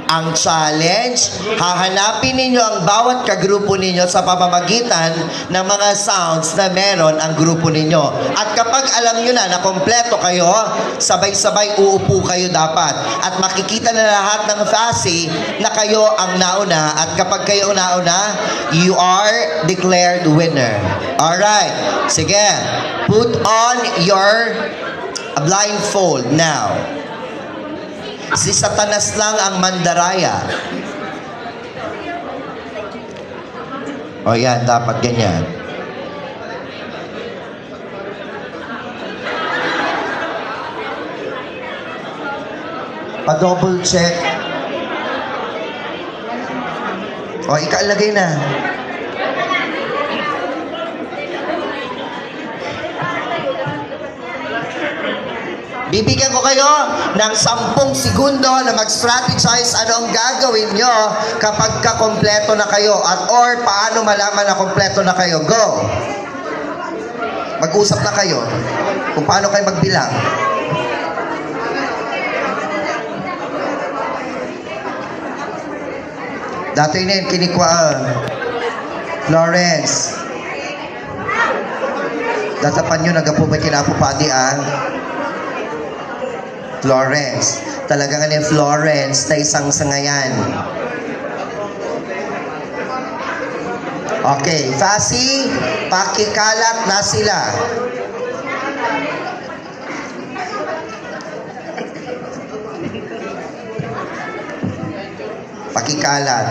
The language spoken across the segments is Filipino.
Ang challenge, hahanapin ninyo ang bawat kagrupo ninyo sa pamamagitan ng mga sounds na meron ang grupo ninyo. At kapag alam nyo na kompleto kayo, sabay-sabay uupo kayo dapat. At makikita na lahat ng FASI na kayo ang nauna. At kapag kayo nauna, you are declared winner. Alright. Sige. Put on your blindfold now. Si Satanas lang ang mandaraya. O yan, dapat ganyan. Pa-double check. O, ikalagay na. Bibigyan ko kayo ng 10 segundo na mag-strategize ano ang gagawin nyo kapag kakompleto na kayo at or paano malaman na kompleto na kayo. Go! Mag-usap na kayo kung paano kayo magbilang. Dati na yun, kinikwaan. Florence. Datapan nyo, nagapo may kinapupadi Florence. Talaga nga ni Florence na isang sangayan. Okay. Fasi, pakikalat na sila. Pakikalat.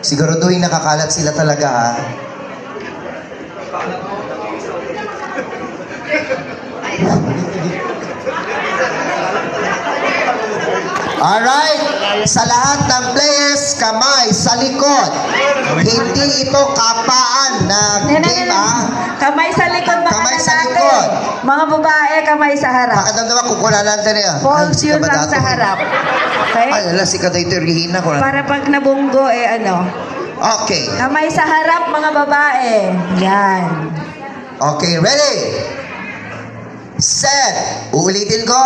Siguraduhin nakakalat sila talaga Alright, sa lahat ng players, kamay sa likod. Hindi ito kapaan na game Kamay sa likod, mga kamay sa lalaki. likod. Mga babae, kamay sa harap. Makadamdaman, kukunan natin niya. Balls yun lang sa harap. Okay? Ay, ala, si Kadayto Rihina. Para pag nabunggo, Okay. Kamay sa harap, mga babae. Yan. Okay, ready? Set. Uulitin ko.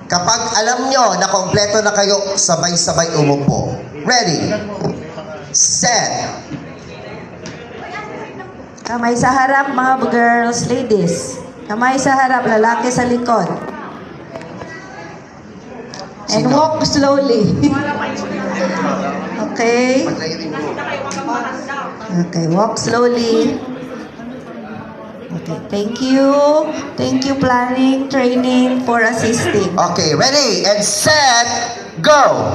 Kapag alam nyo na kompleto na kayo, sabay-sabay umupo. Ready? Set. Kamay sa harap, mga girls, ladies. Kamay sa harap, lalaki sa likod. And Sino? walk slowly. Okay. Okay, walk slowly. Okay, thank you. Thank you, planning, training, for assisting. Okay, ready and set, go!